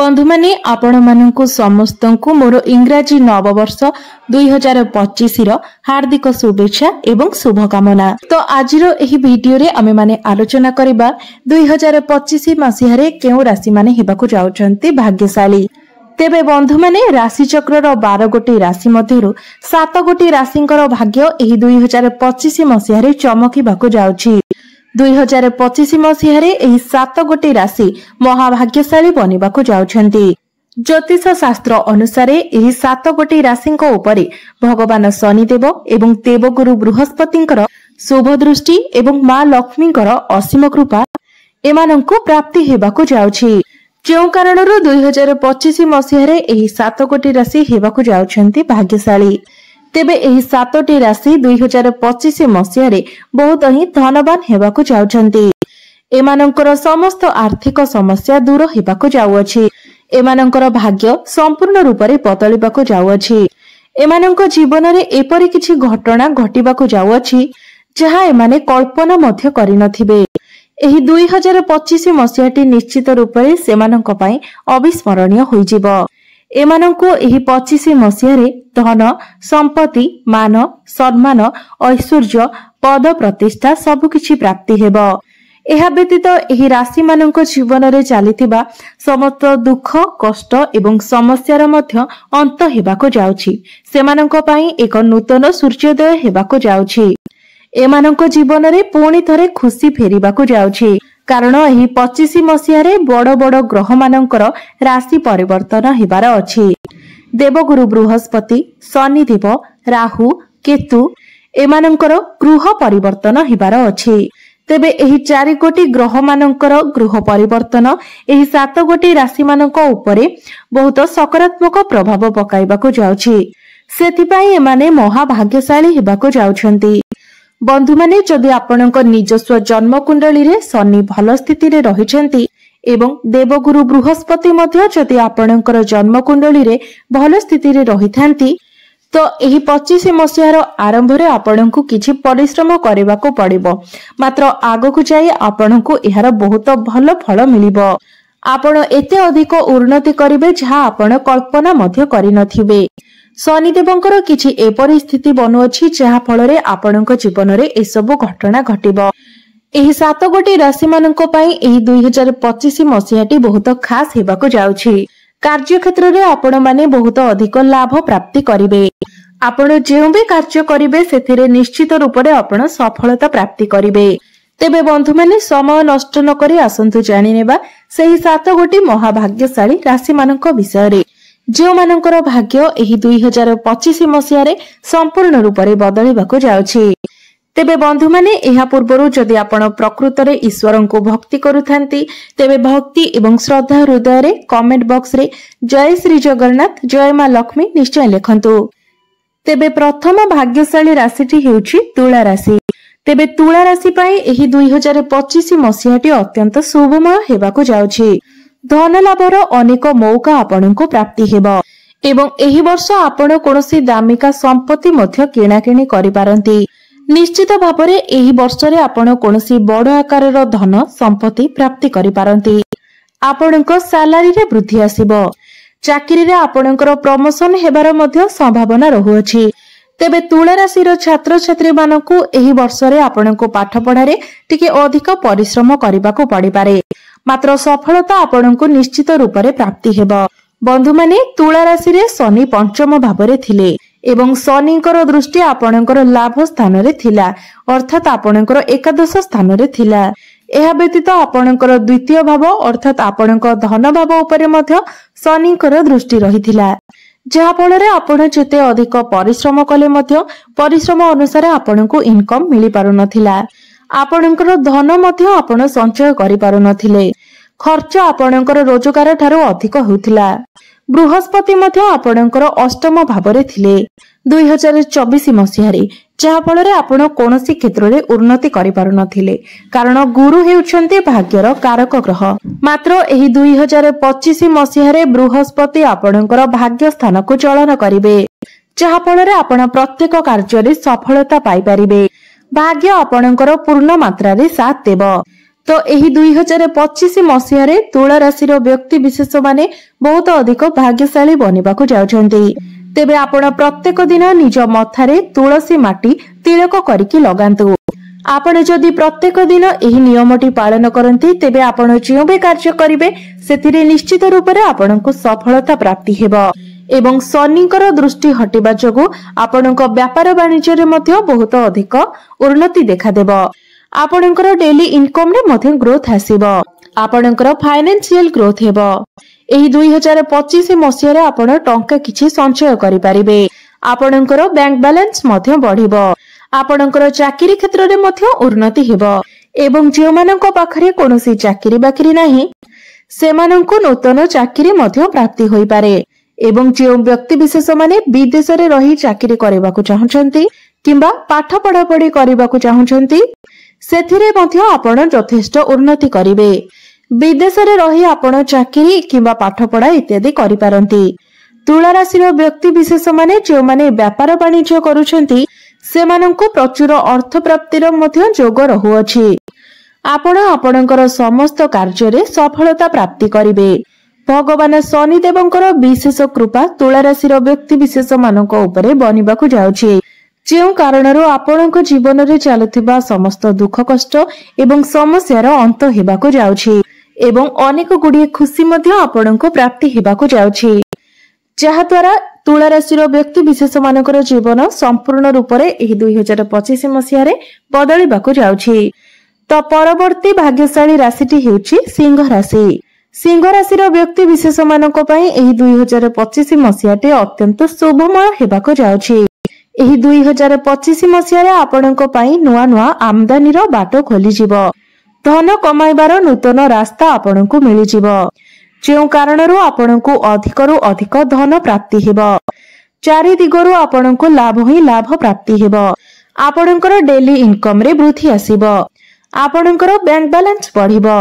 बंधु माने आपण मानकु समस्तंकु मोर इंग्राजी नववर्ष 2025 रो हार्दिक शुभेच्छा एवं शुभकामना। तो आजिरो एही वीडियो रे आमे माने आलोचना करिबा 2025 मसीह रे केउ राशि माने हेबाकु जाउछंती भाग्यशाली। तेबे बंधु माने राशि चक्र रो 12 गोटी राशि मध्यरु 7 गोटी राशिंकर भाग्य एही 2025 मसीह रे चमकीबाकु जाउछि। 2025 मसीह रे एही 7 गोटी राशि महाभाग्यशाली बनिबाकु जाउछंती। ज्योतिष शास्त्र अनुसार एही 7 गोटी राशिंक उपरे भगवान शनिदेव एवं देवगुरु बृहस्पतिंकर शुभ दृष्टि एवं मां लक्ष्मींकर असीम कृपा एमानंकु प्राप्ति हेबाकु जाउछि। जेउ कारणरू 2025 मसीह रे एही 7 गोटी राशि हेबाकु जाउछंती भाग्यशाली। तेबे एही 7टी राशि 2025 मसीह रे बहुत ही धनवान हेबाकु जाउछंती। एमानंकर समस्त आर्थिक समस्या दूर हेबाकु जाउअछि। एमानंकर भाग्य संपूर्ण रूप रे बदलिबाकु जाउअछि। एमानंक जीवन रे एपरि किछि घटना घटिबाकु जाउअछि जहा एमाने कल्पना मध्य करि नथिबे। एही 2025 मसीहटी निश्चित रूप रे सेमानंक पई अविस्मरणीय होइजिबो। एमानंकु एही 25 मसीह रे धन संपत्ति मान सम्मान ऐश्वर्य पद प्रतिष्ठा सब किछि प्राप्ति हेबो। एहा व्यतीत एही राशि मानक जीवन रे चलीथिबा समस्त दुख कष्ट एवं समस्यार मध्य अंत हेबाकु जाउछि। सेमानंक पई एक नूतन सूर्योदय हेबाकु जाउछि। एमानंक जीवन रे पुणी थरे खुशी फेरिबाकु जाउछि कारण एही 25 मसीह रे बड़ बड़ ग्रह मानकर राशि परिवर्तन हेबार अछि। देवगुरु बृहस्पति शनिदेव राहु केतु एमानकर गृह परिवर्तन हेबार अछि। तेबे एही 4 गोटी ग्रह मानकर गृह परिवर्तन एही 7 गोटी राशि मानक उपरे बहुत सकारात्मक प्रभाव पकाइबाकु जाउछि। सेथिपाई एमाने महाभाग्यशाली हेबाकु जाउछंती। बंधु माने जदि आपणक निजस्व जन्म कुंडली रे शनि भल स्थिति रे रहिछंती एवं देवगुरु बृहस्पति मध्य जदि आपणकर जन्म कुंडली रे भल स्थिति रे रहिथांती तो एही 25 मसीहार आरंभ रे आपणकु किछि परिश्रम करिबाकु पड़िबो। मात्र आगकु जाई आपणकु एहार बहुत भल फल मिलिबो। आपण एते अधिक उन्नति करिवे जहा आपण कल्पना मध्य करि नथिबे। शनिदेवंकर किछि एपरि स्थिति बनुअछि जहा फल रे आपणक जीवन रे ए सब घटना घटिबो। एही 7 गोटी राशि मानक पई एही 2025 मसीहाटी बहुत खास हेबाकु जाउछि। कार्य क्षेत्र रे आपण माने बहुत अधिक लाभ प्राप्ति करिवे। आपण जेउ भी कार्य करिवे सेथिरे निश्चित रूप रे आपण सफलता प्राप्ति करिवे। तेबे बंधु माने समय नष्ट न करी आसंतु जानि नेबा सेही 7 गोटी महाभाग्यशाली राशि मानक विषय रे जो मानकर भाग्य एही 2025 मसीह रे संपूर्ण रूप रे बदलिबाकु जाउछि। तेबे बंधु माने एहा पूर्वरु जदि आपण प्रकृत रे ईश्वरन को भक्ति करूथांती तेबे भक्ति एवं श्रद्धा हृदय रे कमेंट बॉक्स रे जय श्री जगन्नाथ जय मां लक्ष्मी निश्चय लिखंतु। तेबे प्रथम भाग्यशाली राशिटी हेउछि तुला राशि। तेबे तुला राशि पई एही 2025 मसीहटी अत्यंत शुभमय हेबाकु जाउछि। धन लाभर अनेक मौका आपणको प्राप्ति हेबो एवं एही वर्ष आपण कोनोसी दामिका संपत्ति मध्य किणा किणी करि पारंती। निश्चित भाबरे एही वर्ष रे आपण कोनोसी बड़ आकारर धन संपत्ति प्राप्ति करि पारंती। आपणको सैलरी रे वृद्धि आसीबो। चाकरी रे आपणकर प्रमोशन हेबार मध्य संभावना रहुअछि। तेबे तुला राशि रो छात्र छात्री मानकु एही वर्ष रे आपणको पाठ पढ़ा रे टिके अधिक परिश्रम करिबाकू पड़ि पारे। मात्र सफलता आपणको निश्चित रूप रे प्राप्ति हेबो। बंधु माने तुला राशि रे शनि पंचम भाव थिले एवं शनिकर दृष्टि आपणकर लाभ स्थान रे थिला अर्थात आपणकर एकादश स्थान रे थिला। एहा व्यतीत आपणकर द्वितीय भाव अर्थात आपणक धन भाव उपरे मध्य शनिकर दृष्टि रहिथिला जहा फल रे आपण जेते अधिक परिश्रम कले मध्य परिश्रम अनुसार आपणको इनकम मिली पारु नथिला। आपणकर धन मध्य आपण संचय करि पारु नथिले। खर्च आपणकर रोजगार ठारो अधिक होउथिला। बृहस्पति मध्य आपणकर अष्टम भाव रे थिले 2024 मसीह रे जहा फल रे आपण कोनोसी क्षेत्र रे उन्नति करि पारु नथिले कारण गुरु हेउछन्ते भाग्यर कारक ग्रह। मात्र एही 2025 मसीह रे बृहस्पति आपणकर भाग्य स्थान को चलन करिवे जहा फल रे आपण प्रत्येक कार्य रे सफलता पाई परिबे। भाग्य आपणकर पूर्ण मात्रा रे साथ देबो। तो यही 2025 मसीह तुला राशि व्यक्ति विशेष माने बहुत अधिक भाग्यशाली बनवा जाउछन्ति। तेबे आपण प्रत्येक दिन निज मथारे तुलसी माटी तिलक करिकी लगांतु। आपण जदि प्रत्येक दिन एही नियमटी पालन करंती तेबे आपण जो भी कार्य करिवे सेतिरे निश्चित रूप से आपनको सफलता प्राप्ति हेबो एवं शनिकर दृष्टि हटिबा जोगु आपणक व्यापार वाणिज्य रे मध्य बहुत अधिक उन्नति देखा देबो। आपणकर डेली इनकम रे मध्य ग्रोथ आसीबो। आपणकर फाइनेंशियल ग्रोथ हेबो। एही 2025 मसीह रे आपण टंका किछि संचय करि परिबे। आपणकर बैंक बैलेंस मध्य बढ़िबो। आपणकर चाकरी क्षेत्र रे मध्य उन्नति हेबो एवं जे मानक पाखरे कोनोसी चाकरी बाकरी नाही सेमानंकु नूतन चाकरी मध्य प्राप्ति होई पारे एवं जे व्यक्ति विशेष माने विदेश रे रही चाकरी करबाकू चाहुचंती किंबा पाठ पढ़ा पढ़ी करबाकू चाहुचंती सेथिरे मध्य आपण यथेष्ट उन्नति करिवे। विदेश रे रही आपण चाकरी किंबा पाठ पढ़ा इत्यादि करि पारंती। तुला राशि व्यक्ति विशेष माने जे माने व्यापार वाणिज्य करूछंती सेमानंकु प्रचुर अर्थ प्राप्तिर मध्य जोग रहुअछि। आपण आपणकर समस्त कार्य रे सफलता प्राप्ति करिवे। भगवान शनि देवंकर विशेष कृपा तुला राशि व्यक्ति विशेष मानक उपरे बनिबाकू जाउछि। जे कारणरो आपणक जीवन रे चालुथिबा समस्त दुख कष्ट एवं समस्यार अंत हेबाकू जाउछि एवं अनेक गुडी खुशी मध्य आपणक प्राप्ति हेबाकू जाउछि जहा द्वारा तुला राशि व्यक्ति विशेष मानकर जीवन संपूर्ण रूप से 2025 मसीह बदलिबाकू जाउछि। तो परवर्ती भाग्यशाली राशिटी हेउछि सिंह राशि। सिंह राशि व्यक्ति विशेष मानक पई एही 2025 मसीहटे अत्यंत शुभमय हेबाकू जाउछि। एही 2025 मसीह आपणक पई नुआ नुआ आमदानी बाट खोली जिवो। धन कमाइबार नूतन रास्ता आपणकू मिली जिवो जो कारणरू आपणकू अधिकरू अधिक धन प्राप्ति हेबो। चारि दिगरू आपणकू लाभ ही लाभ प्राप्ति हेबो। आपणकर डेली इनकम रे वृद्धि आसीबो। आपणकर बैंक बैलेंस बढ़िबो।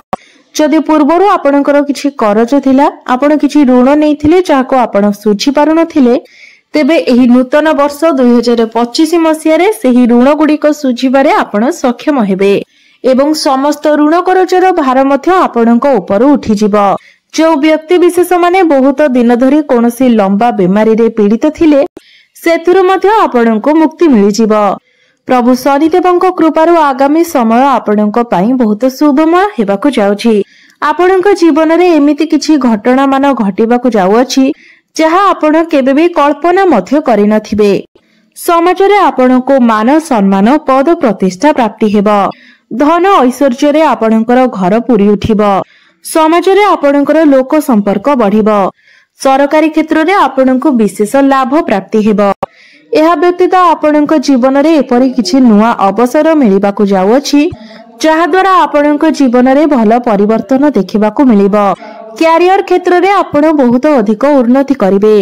जदि पूर्वरू आपणकर किछि करज थिला आपण किछि ऋण नेइथिले जाको आपण सुझी पारु नथिले तेबे एही नूतन वर्ष 2025 मसीह रे सेही ऋण गुडीक सुझिबारे आपण सक्षम हेबे एवं समस्त ऋण करजर भार मध्य आपणक ऊपर उठी जिवो। जो व्यक्ति विशेष माने बहुत दिन धरी कोनोसी लंबा बीमारी रे पीड़ित थिले सेथुरु मध्य आपणको मुक्ति मिली जिवो। प्रभु शनिदेवଙ୍କ कृपारु आगामी समय आपणक पई बहुत शुभमय हेबाकू जाउछि। आपणक जीवन रे एमिति किछि घटना मान घटिबाकू जाउछि जहा आपण केबे भी कल्पना मध्य करि नथिबे। समाज रे आपणको मान सम्मान पद प्रतिष्ठा प्राप्ति हेबो। धन ऐश्वर्य रे आपणकर घर पूरी उठिबो। समाज रे आपणकर लोक संपर्क बढ़िबो। सरकारी क्षेत्र रे आपणको विशेष लाभ प्राप्ति हेबो। एहा व्यतीत आपणक जीवन रे एपरि किछि नुआ अवसर मिलिबाकू जाउछि जहा द्वारा आपणक जीवन रे भल परिवर्तन देखिबाकू मिलिबो। कैरियर क्षेत्र रे आपण बहुत अधिक उन्नति करिवे।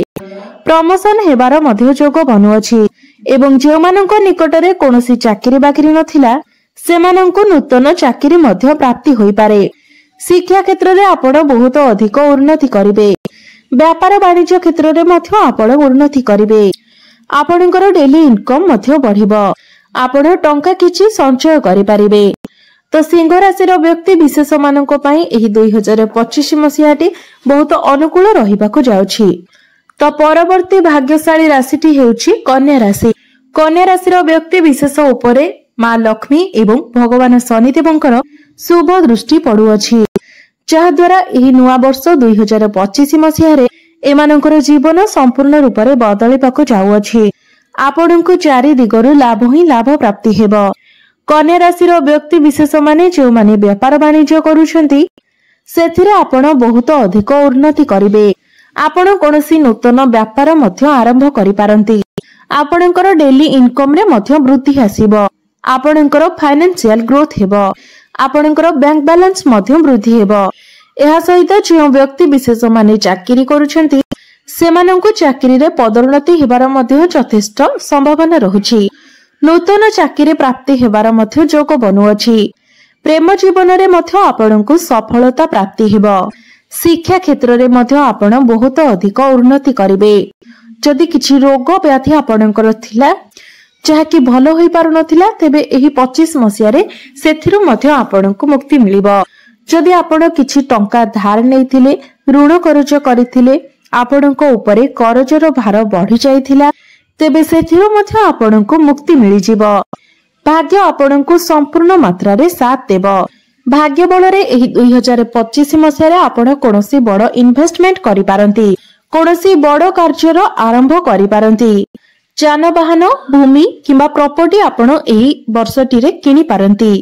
प्रमोशन हेबार मध्य जोग बनुअछि एवं जे मानक निकट रे कोनोसी चाकरी बाकरी नथिला सेमानंकु नूतन चाकरी मध्य प्राप्ति होई पारे। शिक्षा क्षेत्र रे आपण बहुत अधिक उन्नति करिवे। व्यापार वाणिज्य क्षेत्र रे मध्य आपण उन्नति करिवे। आपणकर डेली इनकम मध्य बढ़िबो। आपण टंका किछि संचय करि परिबे। तो सिंह राशि व्यक्ति विशेष मानक पई एही 2025 मसीहाटी बहुत अनुकूल रहिबाकू जाउछि। तो परवर्ती भाग्यशाली राशिटी हेउछि कन्या राशि। कन्या राशि व्यक्ति विशेष उपरे मां लक्ष्मी एवं भगवान शनिदेवंकर शुभ दृष्टि पड़ुअछि जहा द्वारा एही नुआ वर्ष 2025 मसीह एमानकर जीवन संपूर्ण रूप से बदलिबाकू जाउछि। आपणकू चारि दिगरु लाभ ही लाभ प्राप्ति हेबो। कन्या राशि व्यक्ति विशेष माने जो माने व्यापार वाणिज्य करूछंती सेथिरे आपण बहुत अधिक उन्नति करिवे। आपण कोनोसी नूतन व्यापार मध्य आरंभ करि पारंती। आपणकर डेली इनकम रे मध्य वृद्धि आसीबो। आपणकर फाइनेंशियल ग्रोथ हेबो। आपणकर बैंक बैलेंस मध्य वृद्धि हेबो। एहा सहित जो व्यक्ति विशेष माने चाकरी करूछंती सेमानंकु चाकरी रे पदोन्नति हेबार मध्य यथेष्ट संभावना रहुछि। नूतन चाकरी प्राप्ति हेबार मध्य जोग बनुअछि। प्रेम जीवन रे मध्य आपणकु सफलता प्राप्ति हेबो। शिक्षा क्षेत्र रे मध्य आपण बहुत अधिक उन्नति करिवे। जदि किछि रोग व्याधि आपणकर थिला जहाँकि भल होई पारु नथिला तेबे एही 25 मसियारे सेथिरु मध्य आपनकु मुक्ति मिलिबो। जदि आपण किछि टंका धार नैथिले ऋण करज करिथिले आपणको उपरे करजर भार बढ़ी जाइथिला तेबे सेथिरु मध्य आपणको मुक्ति मिलि जिवो। भाग्य आपणको संपूर्ण मात्रा रे साथ देबो। भाग्य बल रे एही 2025 मसियारे आपण कोनोसी बड़ इन्वेस्टमेंट करि पारंती, कोनोसी बड़ कार्यर आरंभ करि पारंती। जानवाहन भूमि किंबा प्रॉपर्टी आपण एही वर्षटी रे किनि पारंती।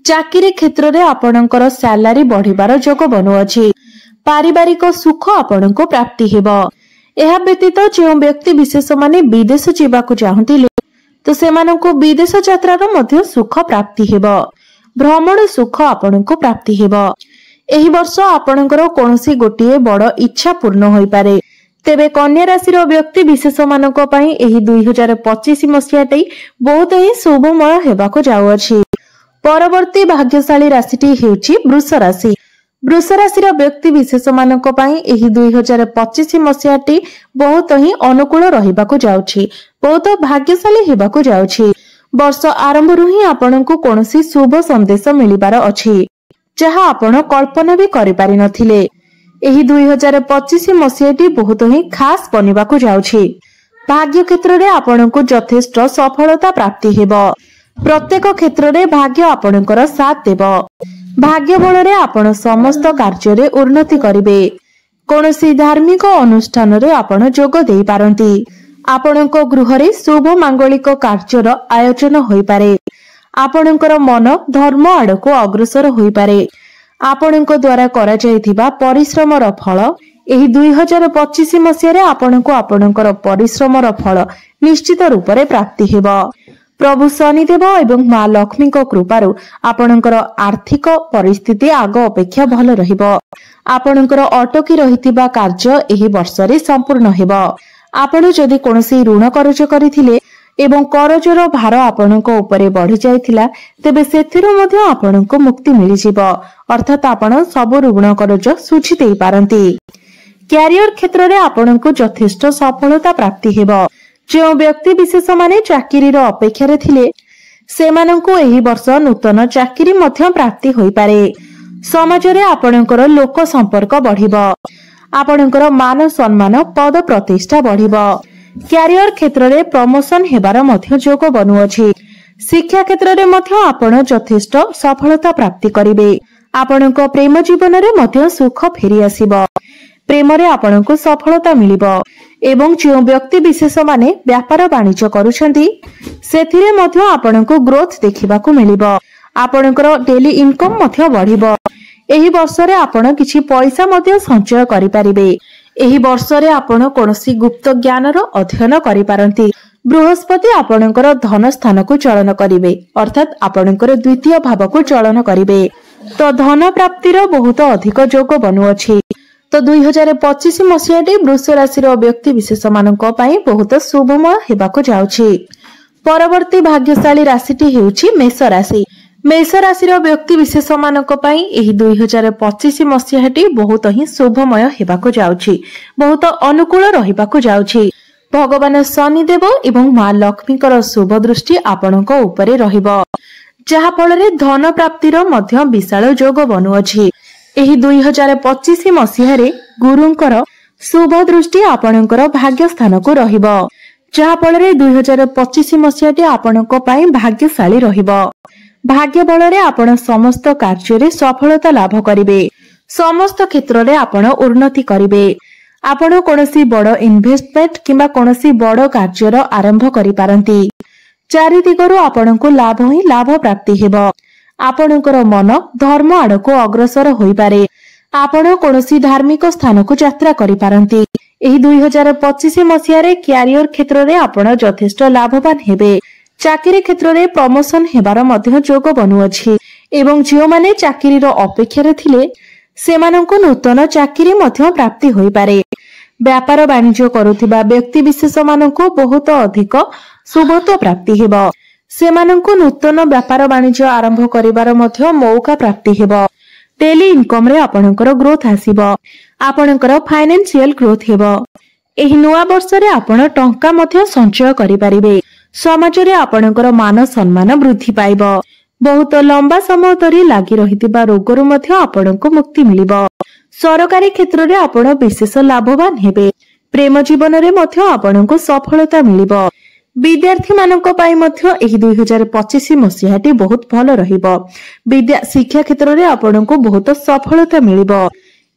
चाकरी क्षेत्र रे आपणकर सैलरी बढ़िबार जोग बनु अछि। पारिवारिक सुख आपणको प्राप्ति हेबो। एहा व्यतीत जो व्यक्ति विशेष माने विदेश जीवाकु चाहंतिले तो सेमानंको विदेश यात्रार मध्य सुख प्राप्ति हेबो। भ्रमण सुख आपणको प्राप्ति हेबो। एही वर्ष आपणकर कोनोसी गोटिए बड़ इच्छा पूर्ण होई पारे। तेबे कन्या राशि रो व्यक्ति विशेष मानक पई एही 2025 मसियाटी बहुत ही शुभमय हेबाको जाउ अछि। परवर्ती भाग्यशाली राशिटी हेउची वृष राशि। वृष राशि रो व्यक्ति विशेष मानक पई एही 2025 मसियाटी बहुत ही अनुकूल रहिबाको जाउछि, बहुत भाग्यशाली हेबाको जाउछि। वर्ष आरंभ रु ही आपनकु कोनोसी शुभ संदेश मिलिबार अछि जहा आपण कल्पना भी करि पारि नथिले। एही 2025 मसियाटी बहुत ही खास बनिबाको जाउछि। भाग्य क्षेत्र रे आपनकु यथेष्ट सफलता प्राप्ति हेबो। प्रत्येक क्षेत्र रे भाग्य आपनकर साथ देबो। भाग्य बल रे आपण समस्त कार्य रे उन्नति करिवे। कोनोसी धार्मिक अनुष्ठान रे आपण जोग देई पारंती। आपणको गृह रे शुभ मांगलिक कार्यर आयोजन होई पारे। आपणकर मन धर्म आडको अग्रसर होई पारे। आपणको द्वारा करा जायथिबा परिश्रमर फल एही 2025 मसियारे आपणको आपणकर परिश्रमर फल निश्चित रूप रे प्राप्ति हेबो। प्रभु शनिदेव एवं मां लक्ष्मी को कृपारु आपणकर आर्थिक परिस्थिति आग अपेक्षा भल रहिबो। आपणकर अटकी रहितिबा कार्य एही वर्ष रे संपूर्ण हेबो। आपण जदि कोनोसी ऋण करज करिथिले एवं करजर भार आपणको उपरे बढ़ी जाइथिला तेबे सेथिरु मध्ये आपणको मुक्ति मिलि जिवो। अर्थात आपण सब ऋण करज सुझि देई पारंती। क्यारियर क्षेत्र रे आपणको यथेष्ट सफलता प्राप्ति हेबो। जो व्यक्ति विशेष माने चाकरी रो अपेक्षा रे थिले सेमानंको एही वर्ष नूतन चाकरी मध्ये प्राप्ति होई पारे। समाज रे आपणकर लोक संपर्क बढ़िबो। आपणकर मान सम्मान पद प्रतिष्ठा बढ़िबो। क्यारियर क्षेत्र रे प्रमोशन हेबार मध्ये जोग बनु अछि। शिक्षा क्षेत्र रे मध्ये आपण यथेष्ट सफलता प्राप्ति करिवे। आपणको प्रेम जीवन रे मध्ये सुख फेरी आसीबो। प्रेम रे आपणको सफलता मिलिबो एवं जो व्यक्ति विशेष माने व्यापार वाणिज्य करूछंती सेथिरे मध्ये आपणको ग्रोथ देखिबाकू मिलिबो। आपणकर डेली इनकम मध्ये बढ़िबो। एही वर्ष रे आपण किछि पैसा मध्ये संचय करि पारिबे। एही वर्ष रे आपण कोनोसी गुप्त ज्ञान रो अध्ययन करि पारंती। बृहस्पति आपणकर धन स्थान को चलन करिवे, अर्थात आपणकर द्वितीय भाव को चलन करिवे। तो धन प्राप्ति रो बहुत अधिक जोग बनु अछि। तो 2025 मसियाटी वृष राशि रो व्यक्ति विशेष मानक पई बहुत शुभमय हेबाको जाउछि। परवर्ती भाग्यशाली राशिटी हेउछि मेष राशि। मेष राशि रो व्यक्ति विशेष मानक पई एही 2025 मसियाटी बहुत ही शुभमय हेबाको जाउछि, बहुत अनुकूल रहिबाको जाउछि। भगवान शनिदेव एवं मां लक्ष्मीकर शुभ दृष्टि आपणक उपरे रहिबो, जहा फल रे धन प्राप्तिर मध्य विशाल जोग बनु अछि। एही 2025 मसिहारे गुरुंकर शुभ दृष्टि आपणकर भाग्य स्थान को रहिबो, जहा फल रे 2025 मसियाटी आपणक पई भाग्यशाली रहिबो। भाग्य बल रे आपण समस्त कार्य रे सफलता लाभ करिवे। समस्त क्षेत्र रे आपण उन्नति करिवे। आपण कोनोसी बड़ इन्वेस्टमेंट किंबा कोनोसी बड़ कार्यर आरंभ करि पारंती। चारि दिगरु आपणको लाभ ही लाभ प्राप्ति हेबो। आपणकर मन धर्म आडको अग्रसर होई पारे। आपण कोनोसी धार्मिक स्थान को यात्रा करि पारंती। एही 2025 मसियारे क्यारियर क्षेत्र रे आपण यथेष्ट लाभवान हेबे। चाकरी क्षेत्र रे प्रमोशन हेबार मध्य जोग बनु अछि एवं जो माने चाकरी रो अपेक्षा रे थिले सेमानंको नूतन चाकरी मध्य प्राप्ति होई पारे। व्यापार वाणिज्य करुथिबा व्यक्ति विशेष मानंको बहुत अधिक शुभत्व प्राप्ति हेबो। सेमानंको नूतन व्यापार वाणिज्य आरंभ करिवार मध्य मौका प्राप्ति हेबो। डेली इनकम रे आपणकर ग्रोथ आसीबो। आपणकर फाइनेंशियल ग्रोथ हेबो। एही नुआ वर्ष रे आपण टंका मध्य संचय करि पारिबे। समाज रे आपणकर मान सम्मान वृद्धि पाइब। बहुत लंबा समय धरी लागी रहितिबा रोगरु मध्य आपणको मुक्ति मिलिब। सरकारी क्षेत्र रे आपण विशेष लाभवान हेबे। प्रेम जीवन रे मध्य आपणको सफलता मिलिब। विद्यार्थी मानक पाई मध्य एही 2025 मसिहाटी बहुत भल रहिब। विद्या शिक्षा क्षेत्र रे आपणको बहुत सफलता मिलिब।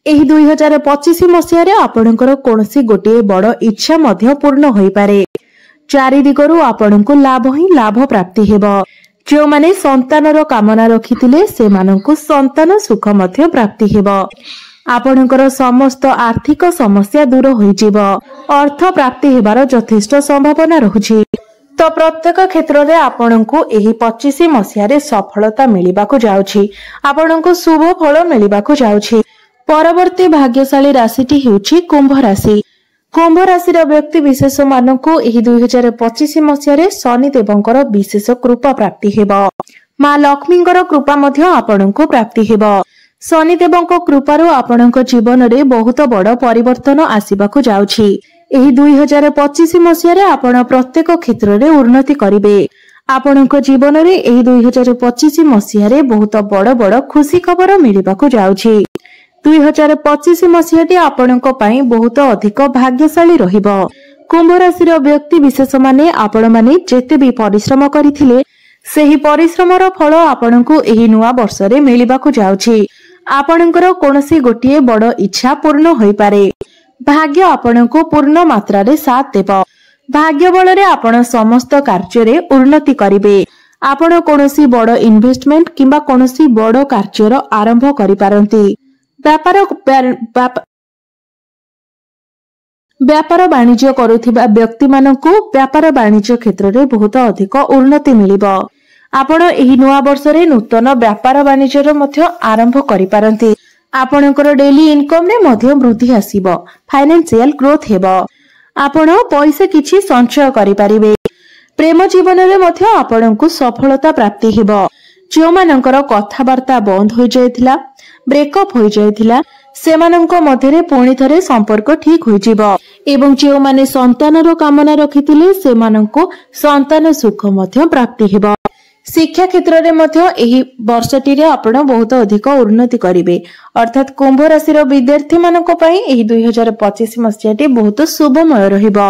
एही 2025 मसिहा रे आपणकर कोनसी गोटे बड़ इच्छा मध्य पूर्ण होई पारे। चारि दिगरु आपणको लाभ ही लाभ प्राप्ति हेबो। जो माने संतानर कामना रखिथिले से माननको संतान सुख मध्य प्राप्ति हेबो। आपणकर समस्त आर्थिक समस्या दूर होई जिवो। अर्थ प्राप्ति हेबार यथेष्ट संभावना रहुछि। तो प्रत्येक क्षेत्र रे आपणको एही 25 मसिहा रे सफलता मिलिबाको जाउछि। आपणको शुभ फल मिलिबाको जाउछि। परवर्ती भाग्यशाली राशिटी हेउछि कुंभ राशि। कुंभ राशि व्यक्ति विशेष मानकु एही 2025 मसिहा रे शनि देवंकर विशेष कृपा प्राप्ति हेबो। मां लक्ष्मींकर कृपा मध्य आपणको प्राप्ति हेबो। शनि देवंक कृपारो आपणक जीवन रे बहुत बड़ परिवर्तन आसीबाको जाउछि। एही 2025 मसिहा रे आपण प्रत्येक क्षेत्र रे उन्नति करिवे। आपणक जीवन रे एही 2025 मसिहा रे बहुत बड़ बड़ खुशी खबर मिलिबाको जाउछि। 2025 मसिहाटी आपणक पई बहुत अधिक भाग्यशाली रहिबो। कुंभ राशि व्यक्ति विशेष माने आपण माने जेते भी परिश्रम करिथिले सेही परिश्रमर फल आपणको एही नुवा वर्ष रे मिलिबाको जाउछि। आपणकर कोनसी गोटिए बड़ इच्छा पूर्ण होई पारे। भाग्य आपणको पूर्ण मात्रा रे साथ देबो। भाग्य बल रे आपण समस्त कार्य रे उन्नति करिवे। आपण कोनसी बड़ इन्वेस्टमेंट किंबा कोनसी बड़ कार्यर आरंभ करि पारंती। व्यापार वाणिज्य करुथिबा व्यक्ति मानकु व्यापार वाणिज्य क्षेत्र रे बहुत अधिक उन्नति मिलिबो। आपण एही नुवा वर्ष रे नूतन व्यापार वाणिज्यर मध्य आरंभ करि पारंती। आपणकर डेली इनकम रे मध्य वृद्धि आसीबो। फाइनेंशियल ग्रोथ हेबो। आपण पैसा किछि संचय करि पारिबे। प्रेम जीवन रे मध्य आपणकु सफलता प्राप्ति हेबो। जो मानकर कथावार्ता बंद हो जायतिला ब्रेकअप हो जायतिला सेमानंक मध्यरे पुणी थरे संपर्क ठीक हो जिवो। एवं जो माने संतानर कामना रखिथिले सेमानंको संतान सुख मध्य प्राप्ति हेबो। शिक्षा क्षेत्र रे मध्य एही वर्षटी रे आपण बहुत अधिक उन्नति करिवे। अर्थात कुंभ राशि रो विद्यार्थी मानक पई एही 2025 मसियाटी बहुत शुभमय रहिबो।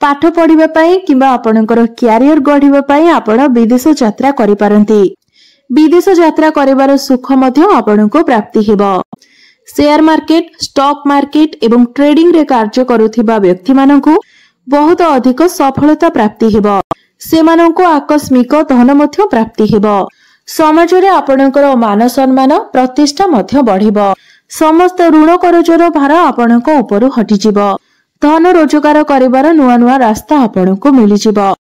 पाठ पढिबा पई किबा आपणकर करियर गढिबा पई आपण विदेश यात्रा करि पारंती। विदेश यात्रा करिवार सुख मध्य आपणको प्राप्ति हेबो। शेयर मार्केट स्टॉक मार्केट एवं ट्रेडिंग रे कार्य करुथिबा व्यक्ति मानकु बहुत अधिक सफलता प्राप्ति हेबो। सेमानंको आकस्मिक धन मध्य प्राप्ति हेबो। समाज रे आपणकर मान सम्मान प्रतिष्ठा मध्य बढ़िबो। समस्त ऋण करजर भार आपणको उपरु हटि जिवो। धन रोजगार करिवार नुआ नुआ रास्ता आपणको मिलि जिवो।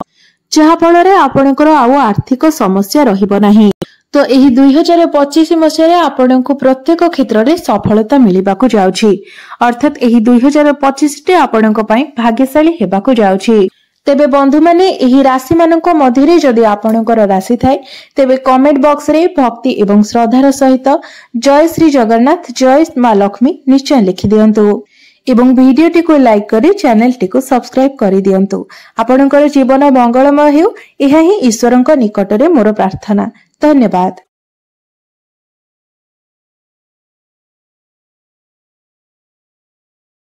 जहा फल रे आपणकर आउ आर्थिक समस्या रहिबो नाही। तो एही 2025 मसिया रे आपणको प्रत्येक क्षेत्र रे सफलता मिलिबाको जाउछि। अर्थात एही 2025 टे आपणको पई भाग्यशाली हेबाको जाउछि। तेबे बंधु माने एही राशि मानक मध्यरे जदि आपणकर राशि थाए तेबे कमेंट बॉक्स रे भक्ति एवं श्रद्धार सहित जय श्री जगन्नाथ जय मां लक्ष्मी निश्चय लिखि दियंतु एवं वीडियोटी को लाइक करी चैनल टी को सब्सक्राइब करि दियंतु। आपणकर जीवन मंगलमय हेउ एहा ही ईश्वरंक निकटरे मोर प्रार्थना। धन्यवाद।